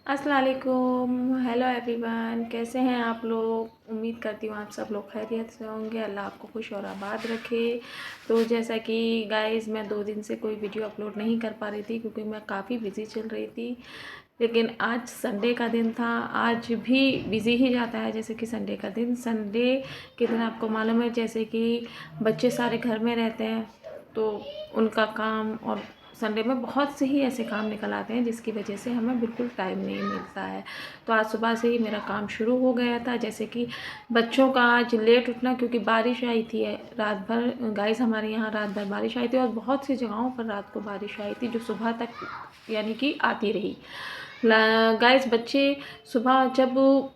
अस्सलाम वालेकुम। Hello everyone, कैसे हैं आप लोग। उम्मीद करती हूँ आप सब लोग खैरियत से होंगे। अल्लाह आपको खुश और आबाद रखे। तो जैसा कि गाइस मैं 2 दिन से कोई वीडियो अपलोड नहीं कर पा रही थी क्योंकि मैं काफ़ी बिज़ी चल रही थी। लेकिन आज संडे का दिन था, आज भी बिज़ी ही जाता है जैसे कि संडे का दिन। संडे के दिन आपको मालूम है जैसे कि बच्चे सारे घर में रहते हैं तो उनका काम, और संडे में बहुत से ही ऐसे काम निकल आते हैं जिसकी वजह से हमें बिल्कुल टाइम नहीं मिलता है। तो आज सुबह से ही मेरा काम शुरू हो गया था, जैसे कि बच्चों का आज लेट उठना क्योंकि बारिश आई थी रात भर। गाइस हमारे यहाँ रात भर बारिश आई थी और बहुत सी जगहों पर रात को बारिश आई थी जो सुबह तक यानी कि आती रही। गाइस बच्चे सुबह जब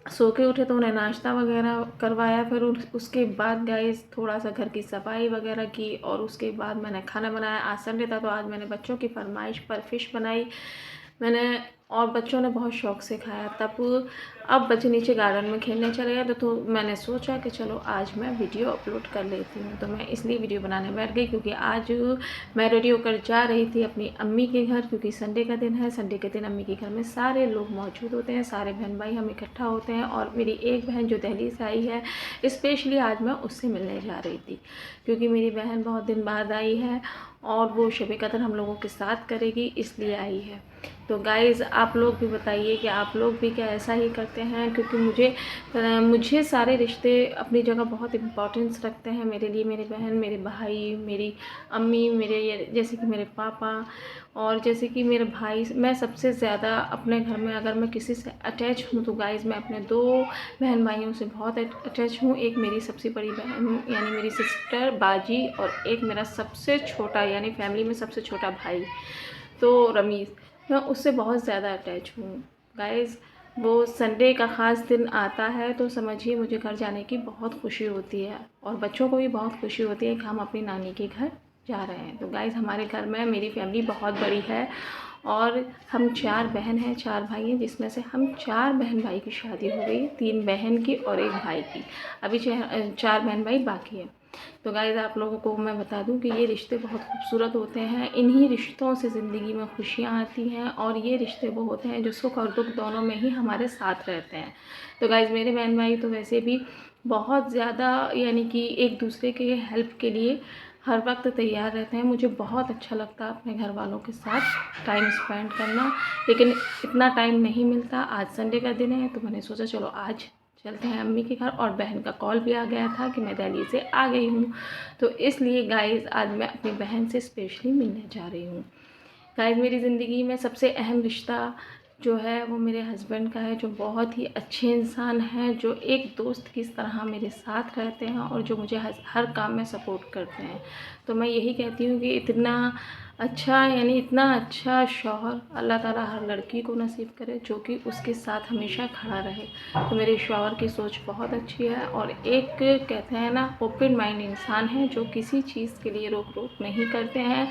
सो के उठे तो उन्हें नाश्ता वगैरह करवाया, फिर उसके बाद गाइस थोड़ा सा घर की सफाई वगैरह की और उसके बाद मैंने खाना बनाया। आज संडे था तो आज मैंने बच्चों की फरमाइश पर फ़िश बनाई मैंने, और बच्चों ने बहुत शौक़ से खाया। तब अब बच्चे नीचे गार्डन में खेलने चले गए तो मैंने सोचा कि चलो आज मैं वीडियो अपलोड कर लेती हूँ। तो मैं इसलिए वीडियो बनाने बैठ गई क्योंकि आज मैं रेडी होकर जा रही थी अपनी अम्मी के घर, क्योंकि संडे का दिन है। संडे के दिन अम्मी के घर में सारे लोग मौजूद होते हैं, सारे बहन भाई हम इकट्ठा होते हैं। और मेरी एक बहन जो दिल्ली से आई है, स्पेशली आज मैं उससे मिलने जा रही थी क्योंकि मेरी बहन बहुत दिन बाद आई है और वो शब कदर हम लोगों के साथ करेगी, इसलिए आई है। तो गाइज़ आप लोग भी बताइए कि आप लोग भी क्या ऐसा ही करते हैं, क्योंकि मुझे सारे रिश्ते अपनी जगह बहुत इम्पोर्टेंस रखते हैं मेरे लिए। मेरी बहन, मेरे भाई, मेरी अम्मी, मेरे जैसे कि मेरे पापा और जैसे कि मेरे भाई। मैं सबसे ज़्यादा अपने घर में अगर मैं किसी से अटैच हूँ तो गाइज़ मैं अपने 2 बहन भाइयों से बहुत अटैच हूँ। एक मेरी सबसे बड़ी बहन यानी मेरी सिस्टर बाजी, और एक मेरा सबसे छोटा यानी फैमिली में सबसे छोटा भाई तो रमीज़, मैं उससे बहुत ज़्यादा अटैच हूँ। गाइज़ वो संडे का ख़ास दिन आता है तो समझिए मुझे घर जाने की बहुत खुशी होती है और बच्चों को भी बहुत खुशी होती है कि हम अपनी नानी के घर जा रहे हैं। तो गाइज़ हमारे घर में मेरी फैमिली बहुत बड़ी है और हम 4 बहन हैं, 4 भाई हैं, जिसमें से हम 4 बहन भाई की शादी हो गई, 3 बहन की और 1 भाई की। अभी 4 बहन भाई बाकी हैं। तो गाइज़ आप लोगों को मैं बता दूं कि ये रिश्ते बहुत खूबसूरत होते हैं। इन्हीं रिश्तों से ज़िंदगी में खुशियाँ आती हैं और ये रिश्ते वो होते हैं जो सुख और दुख दोनों में ही हमारे साथ रहते हैं। तो गाइज़ मेरे बहन भाई तो वैसे भी बहुत ज़्यादा यानी कि एक दूसरे के हेल्प के लिए हर वक्त तैयार रहते हैं। मुझे बहुत अच्छा लगता है अपने घर वालों के साथ टाइम स्पेंड करना, लेकिन इतना टाइम नहीं मिलता। आज संडे का दिन है तो मैंने सोचा चलो आज चलते हैं अम्मी के घर, और बहन का कॉल भी आ गया था कि मैं दिल्ली से आ गई हूँ, तो इसलिए गाइज़ आज मैं अपनी बहन से स्पेशली मिलने जा रही हूँ। गाइज़ मेरी ज़िंदगी में सबसे अहम रिश्ता जो है वो मेरे हस्बैंड का है, जो बहुत ही अच्छे इंसान हैं, जो एक दोस्त की तरह मेरे साथ रहते हैं और जो मुझे हर काम में सपोर्ट करते हैं। तो मैं यही कहती हूँ कि इतना अच्छा शौहर अल्लाह ताला हर लड़की को नसीब करे जो कि उसके साथ हमेशा खड़ा रहे। तो मेरे शौहर की सोच बहुत अच्छी है और एक कहते हैं ना ओपन माइंड इंसान है जो किसी चीज़ के लिए रोक टोक नहीं करते हैं।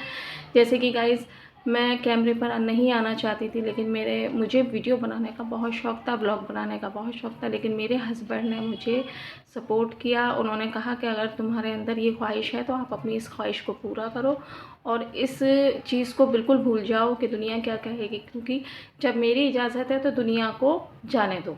जैसे कि गाइज़ मैं कैमरे पर नहीं आना चाहती थी, लेकिन मुझे वीडियो बनाने का बहुत शौक़ था, ब्लॉग बनाने का बहुत शौक़ था, लेकिन मेरे हस्बैंड ने मुझे सपोर्ट किया। उन्होंने कहा कि अगर तुम्हारे अंदर ये ख्वाहिश है तो आप अपनी इस ख्वाहिश को पूरा करो और इस चीज़ को बिल्कुल भूल जाओ कि दुनिया क्या कहेगी, क्योंकि जब मेरी इजाज़त है तो दुनिया को जाने दो,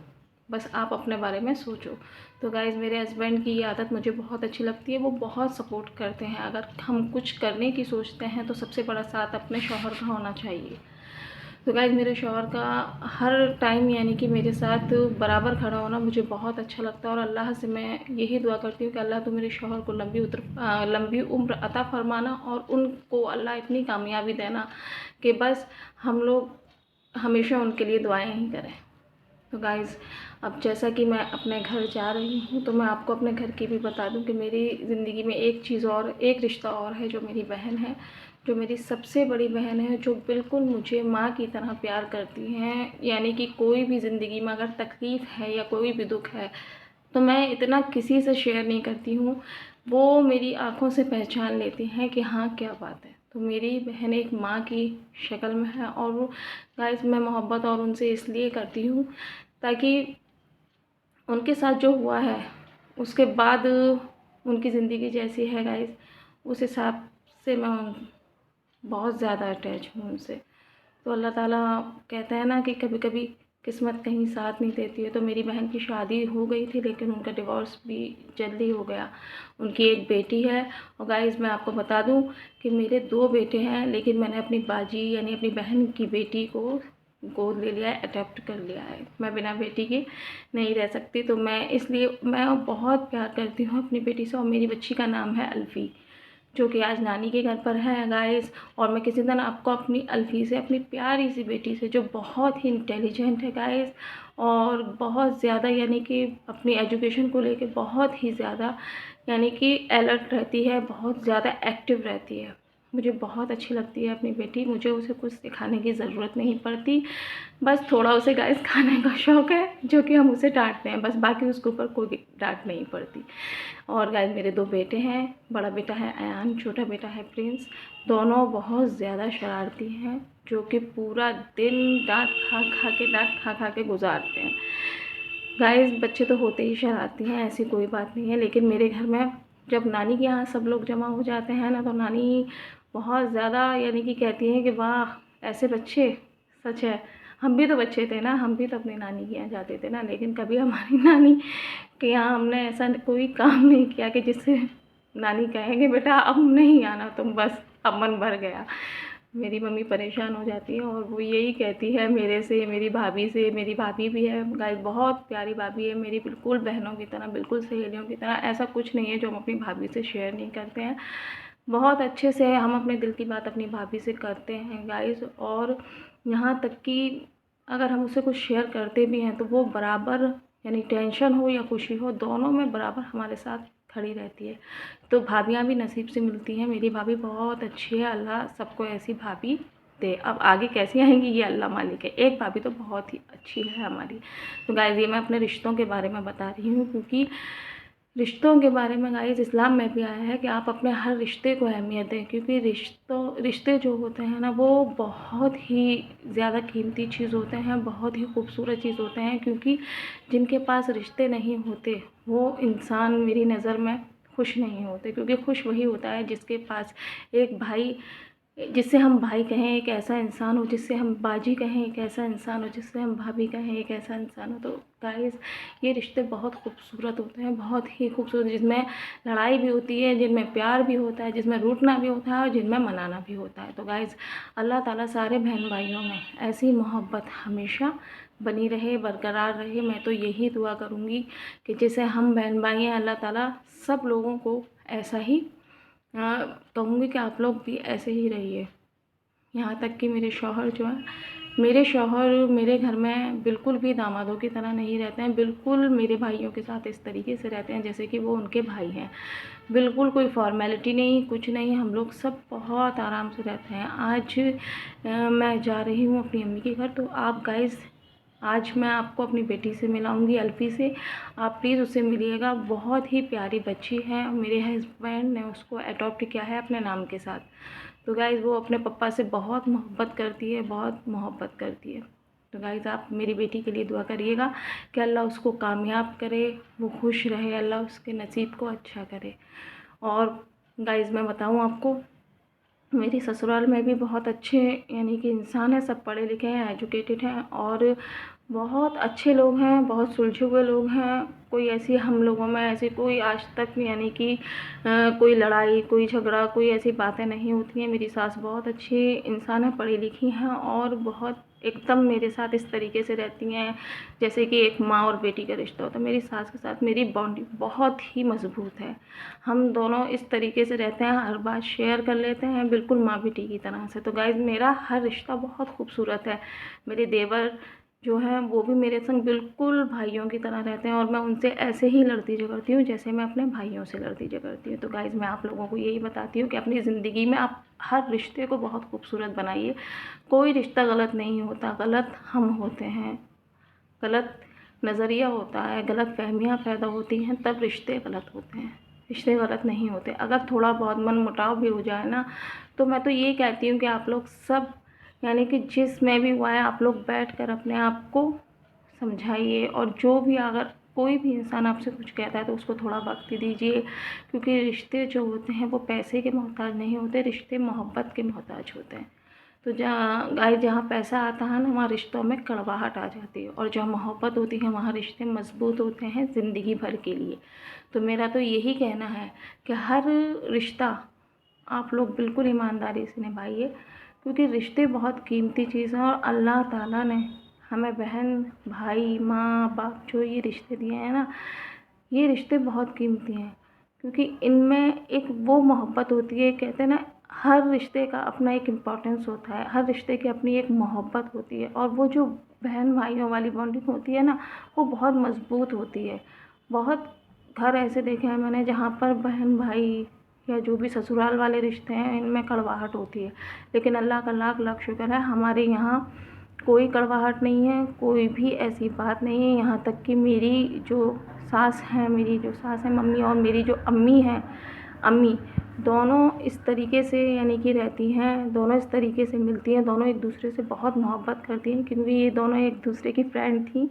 बस आप अपने बारे में सोचो। तो गाइज़ मेरे हस्बैंड की ये आदत मुझे बहुत अच्छी लगती है। वो बहुत सपोर्ट करते हैं। अगर हम कुछ करने की सोचते हैं तो सबसे बड़ा साथ अपने शौहर का होना चाहिए। तो गाइज़ मेरे शौहर का हर टाइम यानी कि मेरे साथ बराबर खड़ा होना मुझे बहुत अच्छा लगता है और अल्लाह से मैं यही दुआ करती हूँ कि अल्लाह तो मेरे शौहर को लंबी उम्र अता फरमाना और उनको अल्लाह इतनी कामयाबी देना कि बस हम लोग हमेशा उनके लिए दुआएँ ही करें। तो गाइज़ अब जैसा कि मैं अपने घर जा रही हूँ तो मैं आपको अपने घर की भी बता दूँ कि मेरी ज़िंदगी में एक रिश्ता और है जो मेरी बहन है, जो मेरी सबसे बड़ी बहन है, जो बिल्कुल मुझे माँ की तरह प्यार करती हैं। यानी कि कोई भी ज़िंदगी में अगर तकलीफ़ है या कोई भी दुख है तो मैं इतना किसी से शेयर नहीं करती हूँ, वो मेरी आँखों से पहचान लेती हैं कि हाँ क्या बात है। तो मेरी बहन एक माँ की शक्ल में है और वो गाइज़ मैं मोहब्बत और उनसे इसलिए करती हूँ ताकि उनके साथ जो हुआ है उसके बाद उनकी ज़िंदगी जैसी है गाइज़, उस हिसाब से मैं बहुत ज़्यादा अटैच हूँ उनसे। तो अल्लाह ताला कहता है ना कि कभी कभी किस्मत कहीं साथ नहीं देती है। तो मेरी बहन की शादी हो गई थी, लेकिन उनका डिवोर्स भी जल्दी हो गया। उनकी एक बेटी है। और गाइस मैं आपको बता दूं कि मेरे 2 बेटे हैं, लेकिन मैंने अपनी बाजी यानी अपनी बहन की बेटी को गोद ले लिया है, अडॉप्ट कर लिया है। मैं बिना बेटी के नहीं रह सकती, तो मैं बहुत प्यार करती हूँ अपनी बेटी से। और मेरी बच्ची का नाम है अल्फ़ी, जो कि आज नानी के घर पर है गाइस। और मैं किसी दिन आपको अपनी अल्फ़ी से, अपनी प्यारी सी बेटी से, जो बहुत ही इंटेलिजेंट है गाइस, और बहुत ज़्यादा यानी कि अपनी एजुकेशन को लेके बहुत ही ज़्यादा यानी कि अलर्ट रहती है, बहुत ज़्यादा एक्टिव रहती है। मुझे बहुत अच्छी लगती है अपनी बेटी। मुझे उसे कुछ सिखाने की ज़रूरत नहीं पड़ती, बस थोड़ा उसे गाइस खाने का शौक़ है, जो कि हम उसे डांटते हैं बस, बाकी उसके ऊपर कोई डांट नहीं पड़ती। और गाइस मेरे 2 बेटे हैं। बड़ा बेटा है अयान, छोटा बेटा है प्रिंस। दोनों बहुत ज़्यादा शरारती हैं, जो कि पूरा दिन डांट खा के गुजारते हैं। गाइस बच्चे तो होते ही शरारती हैं, ऐसी कोई बात नहीं है। लेकिन मेरे घर में जब नानी के यहाँ सब लोग जमा हो जाते हैं ना, तो नानी बहुत ज़्यादा यानी कि कहती हैं कि वाह ऐसे बच्चे। सच है, हम भी तो बच्चे थे ना, हम भी तो अपनी नानी के यहाँ जाते थे ना। लेकिन कभी हमारी नानी के यहाँ हमने ऐसा कोई काम नहीं किया कि जिससे नानी कहेंगे बेटा अब नहीं आना तुम, बस अब मन भर गया। मेरी मम्मी परेशान हो जाती है और वो यही कहती है मेरे से, मेरी भाभी से। मेरी भाभी भी है गाइस, बहुत प्यारी भाभी है मेरी, बिल्कुल बहनों की तरह, बिल्कुल सहेलियों की तरह। ऐसा कुछ नहीं है जो हम अपनी भाभी से शेयर नहीं करते हैं। बहुत अच्छे से हम अपने दिल की बात अपनी भाभी से करते हैं गाइस। और यहाँ तक कि अगर हम उससे कुछ शेयर करते भी हैं तो वो बराबर यानी टेंशन हो या खुशी हो, दोनों में बराबर हमारे साथ खड़ी रहती है। तो भाभियाँ भी नसीब से मिलती हैं। मेरी भाभी बहुत अच्छी है, अल्लाह सबको ऐसी भाभी दे। अब आगे कैसी आएंगी ये अल्लाह मालिक है। एक भाभी तो बहुत ही अच्छी है हमारी। तो गाइस ये मैं अपने रिश्तों के बारे में बता रही हूँ, क्योंकि रिश्तों के बारे में गाइस इस्लाम में भी आया है कि आप अपने हर रिश्ते को अहमियत दें, क्योंकि रिश्ते जो होते हैं ना, वो बहुत ही ज़्यादा कीमती चीज़ होते हैं, बहुत ही खूबसूरत चीज़ होते हैं। क्योंकि जिनके पास रिश्ते नहीं होते वो इंसान मेरी नज़र में खुश नहीं होते, क्योंकि खुश वही होता है जिसके पास एक भाई, जिससे हम भाई कहें एक ऐसा इंसान हो, जिससे हम बाजी कहें एक ऐसा इंसान हो, जिससे हम भाभी कहें एक ऐसा इंसान हो। तो गाइस ये रिश्ते बहुत खूबसूरत होते हैं, बहुत ही खूबसूरत, जिसमें लड़ाई भी होती है, जिनमें प्यार भी होता है, जिसमें रूठना भी होता है और जिनमें मनाना भी होता है। तो गाइस अल्लाह ताला सारे बहन भाइयों में ऐसी मोहब्बत हमेशा बनी रहे, बरकरार रहे। मैं तो यही दुआ करूँगी कि जैसे हम बहन भाई हैं, अल्लाह ताला सब लोगों को ऐसा ही कहूँगी कि आप लोग भी ऐसे ही रहिए। यहाँ तक कि मेरे शौहर जो हैं, मेरे शौहर मेरे घर में बिल्कुल भी दामादों की तरह नहीं रहते हैं, बिल्कुल मेरे भाइयों के साथ इस तरीके से रहते हैं जैसे कि वो उनके भाई हैं। बिल्कुल कोई फॉर्मेलिटी नहीं, कुछ नहीं, हम लोग सब बहुत आराम से रहते हैं। आज मैं जा रही हूँ अपनी अम्मी के घर, तो आप गाइस आज मैं आपको अपनी बेटी से मिलाऊंगी, अल्फ़ी से। आप प्लीज़ उससे मिलिएगा, बहुत ही प्यारी बच्ची है। मेरे हस्बैंड ने उसको अडॉप्ट किया है अपने नाम के साथ। तो गाइज़ वो अपने पापा से बहुत मोहब्बत करती है, बहुत मोहब्बत करती है। तो गाइज़ आप मेरी बेटी के लिए दुआ करिएगा कि अल्लाह उसको कामयाब करे, वो खुश रहे, अल्लाह उसके नसीब को अच्छा करे। और गाइज़ मैं बताऊँ आपको, मेरी ससुराल में भी बहुत अच्छे यानी कि इंसान हैं, सब पढ़े लिखे हैं, एजुकेटेड हैं और बहुत अच्छे लोग हैं, बहुत सुलझे हुए लोग हैं। कोई ऐसी हम लोगों में ऐसी कोई आज तक यानी कि कोई लड़ाई, कोई झगड़ा, कोई ऐसी बातें नहीं होती हैं। मेरी सास बहुत अच्छी इंसान है, पढ़ी लिखी हैं और बहुत एकदम मेरे साथ इस तरीके से रहती हैं जैसे कि एक माँ और बेटी का रिश्ता होता है। मेरी सास के साथ मेरी बॉन्डिंग बहुत ही मज़बूत है। हम दोनों इस तरीके से रहते हैं, हर बात शेयर कर लेते हैं, बिल्कुल माँ बेटी की तरह से। तो गाइज़ मेरा हर रिश्ता बहुत खूबसूरत है। मेरे देवर जो हैं वो भी मेरे संग बिल्कुल भाइयों की तरह रहते हैं और मैं उनसे ऐसे ही लड़ती झगड़ती हूँ जैसे मैं अपने भाइयों से लड़ती झगड़ती हूँ। तो गाइज़ मैं आप लोगों को यही बताती हूँ कि अपनी ज़िंदगी में आप हर रिश्ते को बहुत खूबसूरत बनाइए। कोई रिश्ता गलत नहीं होता, गलत हम होते हैं, गलत नज़रिया होता है, गलत फहमियाँ पैदा होती हैं, तब रिश्ते गलत होते हैं। रिश्ते गलत नहीं होते। अगर थोड़ा बहुत मनमुटाव भी हो जाए ना, तो मैं तो ये कहती हूँ कि आप लोग सब यानी कि जिसमें भी हुआ है आप लोग बैठकर अपने आप को समझाइए। और जो भी अगर कोई भी इंसान आपसे कुछ कहता है तो उसको थोड़ा वक्त दीजिए, क्योंकि रिश्ते जो होते हैं वो पैसे के मोहताज नहीं होते, रिश्ते मोहब्बत के मोहताज होते हैं। तो जहाँ पैसा आता है ना, वहाँ रिश्तों में कड़वाहट आ जाती है, और जहाँ मोहब्बत होती है वहाँ रिश्ते मजबूत होते हैं ज़िंदगी भर के लिए। तो मेरा तो यही कहना है कि हर रिश्ता आप लोग बिल्कुल ईमानदारी से निभाइए, क्योंकि रिश्ते बहुत कीमती चीज़ हैं, और अल्लाह ताला ने हमें बहन भाई माँ बाप जो ये रिश्ते दिए हैं ना, ये रिश्ते बहुत कीमती हैं, क्योंकि इनमें एक वो मोहब्बत होती है। कहते हैं ना, हर रिश्ते का अपना एक इम्पोर्टेंस होता है, हर रिश्ते की अपनी एक मोहब्बत होती है, और वो जो बहन भाइयों वाली बॉन्डिंग होती है ना, वो बहुत मज़बूत होती है। बहुत घर ऐसे देखे हैं मैंने जहाँ पर बहन भाई या जो भी ससुराल वाले रिश्ते हैं, इनमें कड़वाहट होती है, लेकिन अल्लाह का लाख लाख शुक्र है हमारे यहाँ कोई कड़वाहट नहीं है, कोई भी ऐसी बात नहीं है। यहाँ तक कि मेरी जो सास है मम्मी, और मेरी जो अम्मी हैं अम्मी, दोनों इस तरीके से यानी कि रहती हैं, दोनों इस तरीके से मिलती हैं, दोनों एक दूसरे से बहुत मोहब्बत करती हैं, क्योंकि ये दोनों एक दूसरे की फ्रेंड थी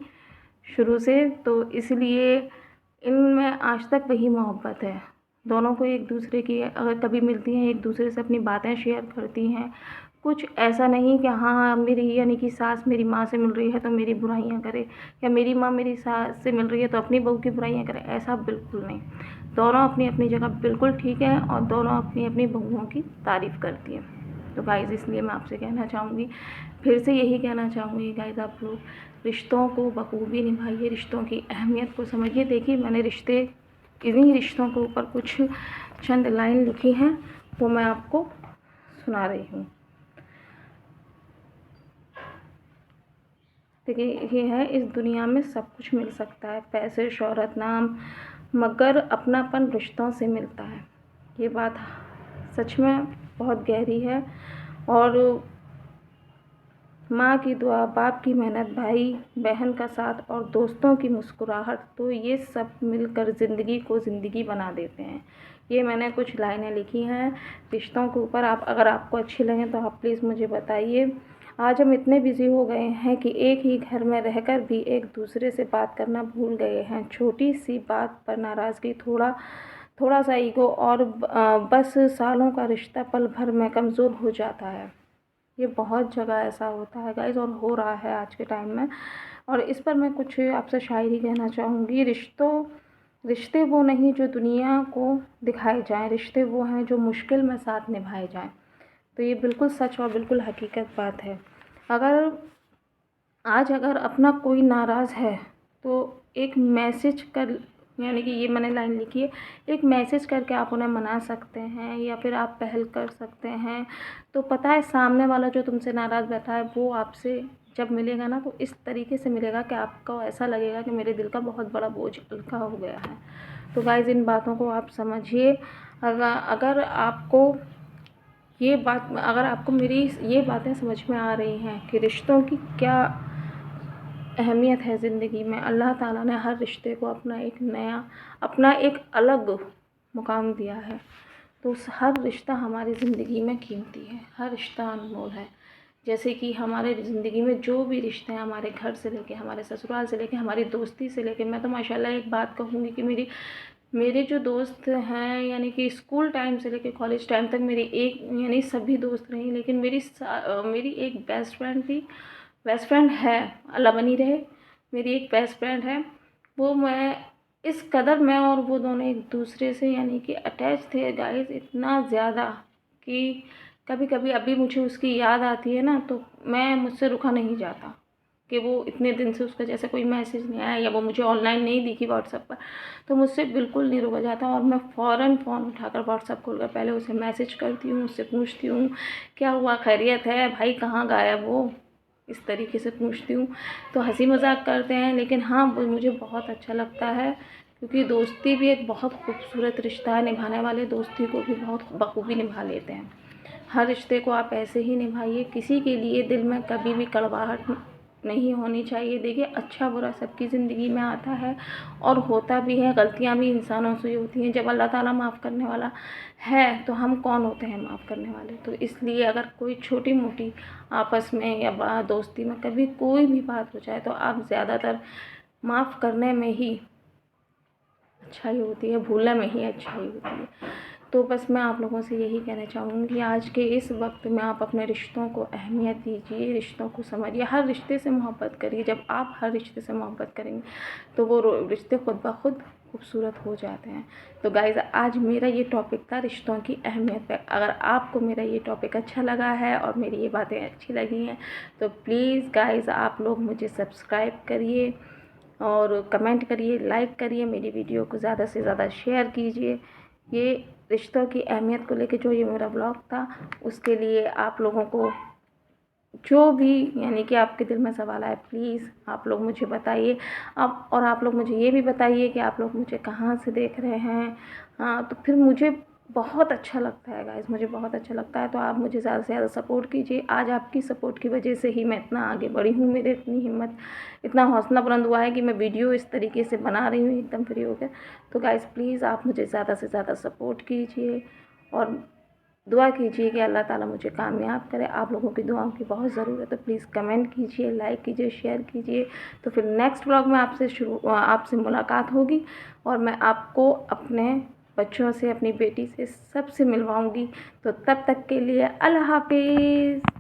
शुरू से, तो इसलिए इनमें आज तक वही मोहब्बत है। दोनों को एक दूसरे की अगर कभी मिलती हैं, एक दूसरे से अपनी बातें शेयर करती हैं। कुछ ऐसा नहीं कि हाँ मेरी यानी कि सास मेरी माँ से मिल रही है तो मेरी बुराइयाँ करे, या मेरी माँ मेरी सास से मिल रही है तो अपनी बहू की बुराइयाँ करे, ऐसा बिल्कुल नहीं। दोनों अपनी अपनी जगह बिल्कुल ठीक है, और दोनों अपनी अपनी बहुओं की तारीफ़ करती हैं। तो गाइज़, इसलिए मैं आपसे कहना चाहूँगी, फिर से यही कहना चाहूँगी गाइज़, आप लोग रिश्तों को बखूबी निभाइए, रिश्तों की अहमियत को समझिए। देखिए, मैंने इन्हीं रिश्तों के ऊपर कुछ चंद लाइन लिखी हैं, वो मैं आपको सुना रही हूँ। देखिए, ये है, इस दुनिया में सब कुछ मिल सकता है, पैसे शोहरत नाम, मगर अपनापन रिश्तों से मिलता है। ये बात सच में बहुत गहरी है। और माँ की दुआ, बाप की मेहनत, भाई बहन का साथ और दोस्तों की मुस्कुराहट, तो ये सब मिलकर ज़िंदगी को ज़िंदगी बना देते हैं। ये मैंने कुछ लाइनें लिखी हैं रिश्तों के ऊपर। अगर आपको अच्छी लगें तो आप प्लीज़ मुझे बताइए। आज हम इतने बिज़ी हो गए हैं कि एक ही घर में रहकर भी एक दूसरे से बात करना भूल गए हैं। छोटी सी बात पर नाराज़गी, थोड़ा सा ईगो, और बस सालों का रिश्ता पल भर में कमज़ोर हो जाता है। ये बहुत जगह ऐसा होता है गाइज़, और हो रहा है आज के टाइम में। और इस पर मैं कुछ आपसे शायरी कहना चाहूँगी। रिश्ते वो नहीं जो दुनिया को दिखाए जाएं, रिश्ते वो हैं जो मुश्किल में साथ निभाए जाएं। तो ये बिल्कुल सच और बिल्कुल हकीकत बात है। अगर अपना कोई नाराज़ है तो एक मैसेज कर, यानी कि ये मैंने लाइन लिखी है, एक मैसेज करके आप उन्हें मना सकते हैं, या फिर आप पहल कर सकते हैं। तो पता है, सामने वाला जो तुमसे नाराज़ बैठा है वो आपसे जब मिलेगा ना, तो इस तरीके से मिलेगा कि आपको ऐसा लगेगा कि मेरे दिल का बहुत बड़ा बोझ हल्का हो गया है। तो गाइज़, इन बातों को आप समझिए। अगर आपको मेरी ये बातें समझ में आ रही हैं कि रिश्तों की क्या अहमियत है ज़िंदगी में, अल्लाह ताला ने हर रिश्ते को अपना एक अलग मुकाम दिया है। तो हर रिश्ता हमारी ज़िंदगी में कीमती है, हर रिश्ता अनमोल है। जैसे कि हमारे ज़िंदगी में जो भी रिश्ते हैं, हमारे घर से लेके, हमारे ससुराल से लेके, हमारी दोस्ती से लेके, मैं तो माशाल्लाह एक बात कहूँगी कि मेरे जो दोस्त हैं, यानी कि स्कूल टाइम से लेके कॉलेज टाइम तक यानी सभी दोस्त रहीं, लेकिन मेरी एक बेस्ट फ्रेंड है, अल्लाह बनी रहे। मेरी एक बेस्ट फ्रेंड है, वो इस कदर मैं और वो दोनों एक दूसरे से यानी कि अटैच थे गाइस, इतना ज़्यादा कि कभी कभी अभी मुझे उसकी याद आती है ना, तो मुझसे रुका नहीं जाता कि वो इतने दिन से उसका जैसे कोई मैसेज नहीं आया, या वो मुझे ऑनलाइन नहीं दिखी व्हाट्सएप पर, तो मुझसे बिल्कुल नहीं रुका जाता। और मैं फ़ौरन फ़ोन उठाकर व्हाट्सएप खोलकर पहले उसे मैसेज करती हूँ, उससे पूछती हूँ क्या हुआ, खैरियत है भाई, कहाँ गायब हो, इस तरीके से पूछती हूँ। तो हंसी मजाक करते हैं, लेकिन हाँ, वो मुझे बहुत अच्छा लगता है, क्योंकि दोस्ती भी एक बहुत खूबसूरत रिश्ता है। निभाने वाले दोस्ती को भी बहुत बखूबी निभा लेते हैं। हर रिश्ते को आप ऐसे ही निभाइए, किसी के लिए दिल में कभी भी कड़वाहट नहीं होनी चाहिए। देखिए, अच्छा बुरा सबकी ज़िंदगी में आता है और होता भी है, गलतियाँ भी इंसानों से होती हैं। जब अल्लाह ताला माफ़ करने वाला है तो हम कौन होते हैं माफ़ करने वाले। तो इसलिए अगर कोई छोटी मोटी आपस में या दोस्ती में कभी कोई भी बात हो जाए, तो आप ज़्यादातर माफ़ करने में ही अच्छाई होती है, भूलने में ही अच्छाई होती है। तो बस मैं आप लोगों से यही कहना चाहूँगी, आज के इस वक्त में आप अपने रिश्तों को अहमियत दीजिए, रिश्तों को समझिए, हर रिश्ते से मोहब्बत करिए। जब आप हर रिश्ते से मोहब्बत करेंगे तो वो रिश्ते खुद ब खुद खूबसूरत हो जाते हैं। तो गाइज़, आज मेरा ये टॉपिक था रिश्तों की अहमियत पे। अगर आपको मेरा ये टॉपिक अच्छा लगा है और मेरी ये बातें अच्छी लगी हैं तो प्लीज़ गाइज़ आप लोग मुझे सब्सक्राइब करिए और कमेंट करिए, लाइक करिए, मेरी वीडियो को ज़्यादा से ज़्यादा शेयर कीजिए। ये रिश्तों की अहमियत को लेके जो ये मेरा ब्लॉग था, उसके लिए आप लोगों को जो भी यानी कि आपके दिल में सवाल आए, प्लीज़ आप लोग मुझे बताइए। और आप लोग मुझे ये भी बताइए कि आप लोग मुझे कहाँ से देख रहे हैं। हाँ, तो फिर मुझे बहुत अच्छा लगता है गाइज़, मुझे बहुत अच्छा लगता है। तो आप मुझे ज़्यादा से ज़्यादा सपोर्ट कीजिए। आज आपकी सपोर्ट की वजह से ही मैं इतना आगे बढ़ी हूँ, मेरे इतनी हिम्मत, इतना हौसला बुलंद हुआ है कि मैं वीडियो इस तरीके से बना रही हूँ एकदम फ्री होकर। तो गाइज़ प्लीज़ आप मुझे ज़्यादा से ज़्यादा सपोर्ट कीजिए और दुआ कीजिए कि अल्लाह ताला मुझे कामयाब करे। आप लोगों की दुआओं की बहुत ज़रूरत है। प्लीज़ कमेंट कीजिए, लाइक कीजिए, शेयर कीजिए। तो फिर नेक्स्ट व्लॉग में आपसे मुलाकात होगी और मैं आपको अपने बच्चों से, अपनी बेटी से, सबसे मिलवाऊँगी। तो तब तक के लिए अल्लाह हाफ़िज़।